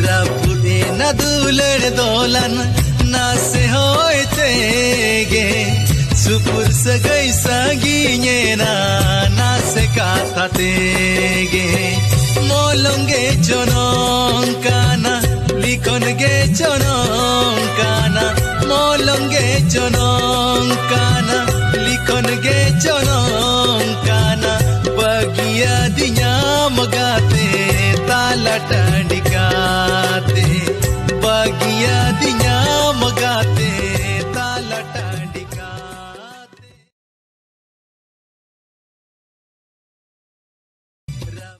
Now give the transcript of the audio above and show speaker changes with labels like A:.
A: Rapude na dular dolan nase hoite ge Supur sagai saginya na nase kathate ge Molonge jonong kana likon ge jonong kana Molonge jonong kana likon ge jonong kana Bagia dinya magate tala tandikate Bagia dinya magate